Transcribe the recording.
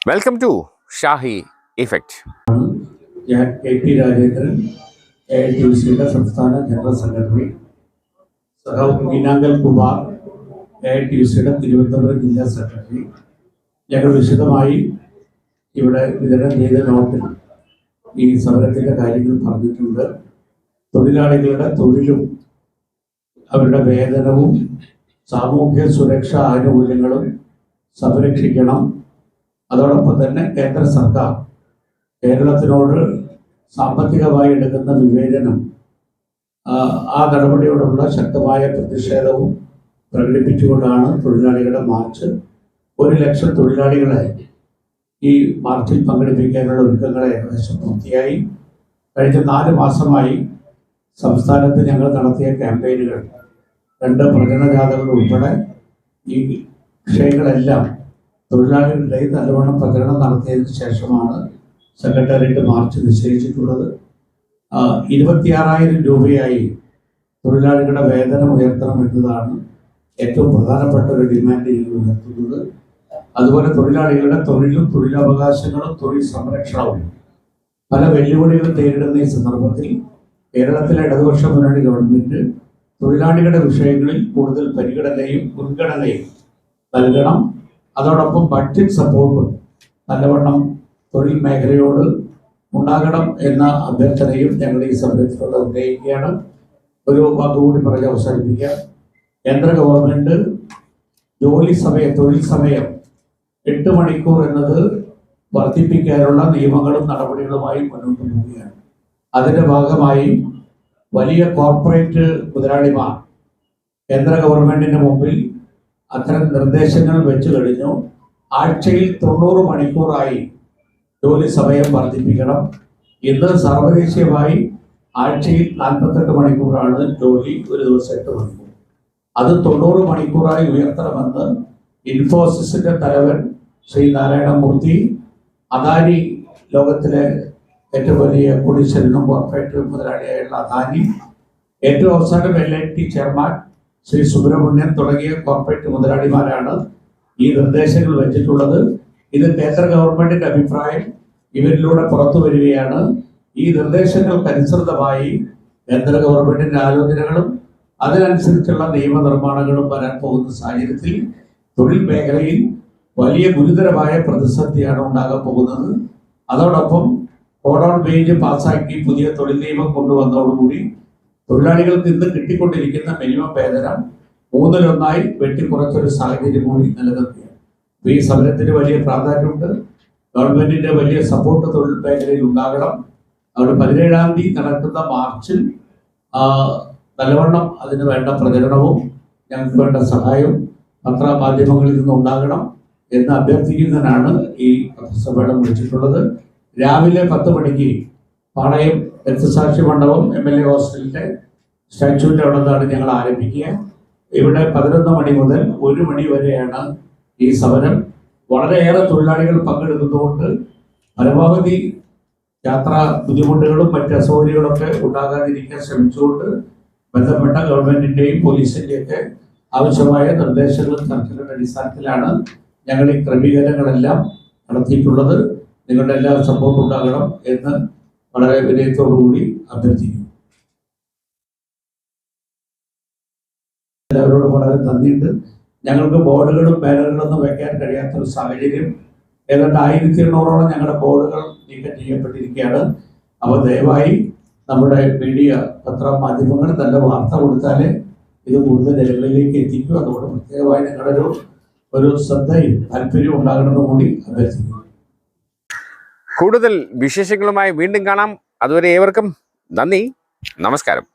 Welcome to Shahi effect. ഞാൻ KP Rajendran, AITUCയുടെ സംസ്ഥാന ജനറൽ സെക്രട്ടറി. മീനാങ്കൽ കുമാർ, AITUCയുടെ തിരുവനന്തപുരം ജില്ലാ സെക്രട്ടറി. ഞങ്ങൾ വിശദമായി ഇവിടെ വിതരണം ചെയ്ത നോട്ടിൽ ഈ സമരത്തിൻ്റെ കാര്യങ്ങൾ പറഞ്ഞിട്ടുണ്ട്. തൊഴിലാളികളുടെ തൊഴിലും അവരുടെ വേതനവും സാമൂഹ്യ സുരക്ഷാ ആനുകൂല്യങ്ങളും സംരക്ഷിക്കണം. അതോടൊപ്പം തന്നെ കേന്ദ്ര സർക്കാർ കേരളത്തിനോട് സാമ്പത്തികമായി എടുക്കുന്ന വിവേചനം, ആ നടപടിയോടുള്ള ശക്തമായ പ്രതിഷേധവും പ്രകടിപ്പിച്ചുകൊണ്ടാണ് തൊഴിലാളികളുടെ മാർച്ച്. 1 ലക്ഷം തൊഴിലാളികളെ ഈ മാർച്ചിൽ പങ്കെടുപ്പിക്കാനുള്ള ഒരുക്കങ്ങൾ ഏകദേശം പൂർത്തിയായി. കഴിഞ്ഞ 4 മാസമായി സംസ്ഥാനത്ത് ഞങ്ങൾ നടത്തിയ ക്യാമ്പയിനുകൾ, 2 പ്രചരണ ജാഥകൾ ഉൾപ്പെടെ ഈ വിഷയങ്ങളെല്ലാം തൊഴിലാളികളുടെ നല്ലവണ്ണം പ്രചരണം നടത്തിയതിനു ശേഷമാണ് സെക്രട്ടേറിയറ്റ് മാർച്ച് നിശ്ചയിച്ചിട്ടുള്ളത്. 26,000 രൂപയായി തൊഴിലാളികളുടെ വേതനം ഉയർത്തണം എന്നതാണ് ഏറ്റവും പ്രധാനപ്പെട്ട ഒരു ഡിമാൻഡ് ഞങ്ങൾ ഉയർത്തുന്നത്. അതുപോലെ തൊഴിലാളികളുടെ തൊഴിലും തൊഴിലവകാശങ്ങളും തൊഴിൽ സംരക്ഷണവും പല വെല്ലുവിളികളും നേരിടുന്ന ഈ സന്ദർഭത്തിൽ കേരളത്തിലെ ഇടതുപക്ഷ മുന്നണി ഗവൺമെൻറ് തൊഴിലാളികളുടെ വിഷയങ്ങളിൽ കൂടുതൽ പരിഗണനയും മുൻഗണനയും നൽകണം. അതോടൊപ്പം ബഡ്ജറ്റ് സപ്പോർട്ടും നല്ലവണ്ണം തൊഴിൽ മേഖലയോട് ഉണ്ടാകണം എന്ന അഭ്യർത്ഥനയും ഞങ്ങൾ ഈ സമരത്തിലൂടെ ഉന്നയിക്കുകയാണ്. ഒരു വാക്കുകൂടി പറഞ്ഞ് അവസാനിപ്പിക്കാം. കേന്ദ്ര ഗവൺമെൻറ് തൊഴിൽ സമയം 8 മണിക്കൂർ എന്നത് വർദ്ധിപ്പിക്കാനുള്ള നിയമങ്ങളും നടപടികളുമായി മുന്നോട്ട് പോവുകയാണ്. അതിൻ്റെ ഭാഗമായി വലിയ കോർപ്പറേറ്റ് മുതലാളിമാർ കേന്ദ്ര ഗവൺമെൻറ്റിന് മുമ്പിൽ അത്തരം നിർദ്ദേശങ്ങൾ വെച്ചു കഴിഞ്ഞു. ആഴ്ചയിൽ 90 മണിക്കൂറായി ജോലി സമയം വർദ്ധിപ്പിക്കണം. ഇന്ന് സർവദേശീയമായി ആഴ്ചയിൽ 48 മണിക്കൂറാണ് ജോലി, ഒരു ദിവസം 8 മണിക്കൂർ. അത് 90 മണിക്കൂറായി ഉയർത്തണമെന്ന് ഇൻഫോസിസിന്റെ തലവൻ ശ്രീ നാരായണ മൂർത്തി, അദാനി, ലോകത്തിലെ ഏറ്റവും വലിയ കോടീശ്വരനും കോർപ്പറേറ്റ് മുതലാളിയായുള്ള അദാനി, ഏറ്റവും അവസാനം LIT ചെയർമാൻ ശ്രീ സുബ്രഹ്മണ്യൻ തുടങ്ങിയ കോർപ്പറേറ്റ് മുതലാളിമാരാണ് ഈ നിർദ്ദേശങ്ങൾ വെച്ചിട്ടുള്ളത്. ഇത് കേന്ദ്ര ഗവൺമെന്റിന്റെ അഭിപ്രായം ഇവരിലൂടെ പുറത്തു വരികയാണ്. ഈ നിർദ്ദേശങ്ങൾക്കനുസൃതമായി കേന്ദ്ര ഗവൺമെന്റിന്റെ ആലോചനകളും അതിനനുസരിച്ചുള്ള നിയമനിർമ്മാണങ്ങളും വരാൻ പോകുന്ന സാഹചര്യത്തിൽ തൊഴിൽ മേഖലയിൽ വലിയ ഗുരുതരമായ പ്രതിസന്ധിയാണ് ഉണ്ടാകാൻ പോകുന്നത്. അതോടൊപ്പം കോഡ് ഓൺ വേജ് പാസ്സാക്കി പുതിയ തൊഴിൽ നിയമം കൊണ്ടുവന്നതോടുകൂടി തൊഴിലാളികൾക്ക് ഇന്ന് കിട്ടിക്കൊണ്ടിരിക്കുന്ന മിനിമം വേതനം 1/3 വെട്ടിക്കുറച്ചൊരു സാഹചര്യം കൂടി നിലനിർത്തുകയാണ്. ഈ സമരത്തിന് വലിയ പ്രാധാന്യമുണ്ട്. ഗവൺമെന്റിന്റെ വലിയ സപ്പോർട്ട് തൊഴിൽ മേഖലയിൽ ഉണ്ടാകണം. അവിടെ 17-ാം തീയതി നടക്കുന്ന മാർച്ചിൽ നല്ലവണ്ണം അതിന് വേണ്ട പ്രചരണവും ഞങ്ങൾക്ക് വേണ്ട സഹായവും പത്രമാധ്യമങ്ങളിൽ നിന്ന് ഉണ്ടാകണം എന്ന് അഭ്യർത്ഥിക്കുന്നതിനാണ് ഈ പത്രസമ്മേളനം വിളിച്ചിട്ടുള്ളത്. രാവിലെ 10 മണിക്ക് പാളയം രക്തസാക്ഷി മണ്ഡപം MLA ഹോസ്റ്റലിന്റെ സ്റ്റാച്യൂവിന്റെ അവിടെ നിന്നാണ് ഞങ്ങൾ ആരംഭിക്കുക. ഇവിടെ 11 മണി മുതൽ 1 മണി വരെയാണ് ഈ സമരം. വളരെയേറെ തൊഴിലാളികൾ പങ്കെടുക്കുന്നതുകൊണ്ട് പരമാവധി യാത്രാ ബുദ്ധിമുട്ടുകളും മറ്റ് അസൗകര്യങ്ങളൊക്കെ ഉണ്ടാകാതിരിക്കാൻ ശ്രമിച്ചുകൊണ്ട് ബന്ധപ്പെട്ട ഗവൺമെന്റിന്റെയും പോലീസിന്റെയൊക്കെ ആവശ്യമായ നിർദ്ദേശങ്ങളും ചർച്ചകളുടെ അടിസ്ഥാനത്തിലാണ് ഞങ്ങൾ ഈ ക്രമീകരണങ്ങളെല്ലാം നടത്തിയിട്ടുള്ളത്. നിങ്ങളുടെ എല്ലാ സപ്പോർട്ടും ഉണ്ടാകണം എന്ന് വളരെ വിനയത്തോടുകൂടി അഭ്യർത്ഥിക്കുന്നു. എല്ലാവരോടും വളരെ നന്ദിയുണ്ട്. ഞങ്ങൾക്ക് ബോർഡുകളും ബാനറുകളൊന്നും വയ്ക്കാൻ കഴിയാത്തൊരു സാഹചര്യം. ഏതാണ്ട് 1800ഓളം ഞങ്ങളുടെ ബോർഡുകൾ നീക്കം ചെയ്യപ്പെട്ടിരിക്കുകയാണ്. അപ്പോൾ ദയവായി നമ്മുടെ മീഡിയ, പത്രമാധ്യമങ്ങൾ നല്ല വാർത്ത കൊടുത്താലേ ഇത് കൂടുതൽ ജനങ്ങളിലേക്ക് എത്തിക്കും. അതുകൊണ്ട് പ്രത്യേകമായി നിങ്ങളുടെ ഒരു ശ്രദ്ധയും താല്പര്യവും ഉണ്ടാകണമെന്ന് കൂടി അഭ്യർത്ഥിക്കുന്നു. കൂടുതൽ വിശേഷങ്ങളുമായി വീണ്ടും കാണാം. അതുവരെ ഏവർക്കും നന്ദി, നമസ്കാരം.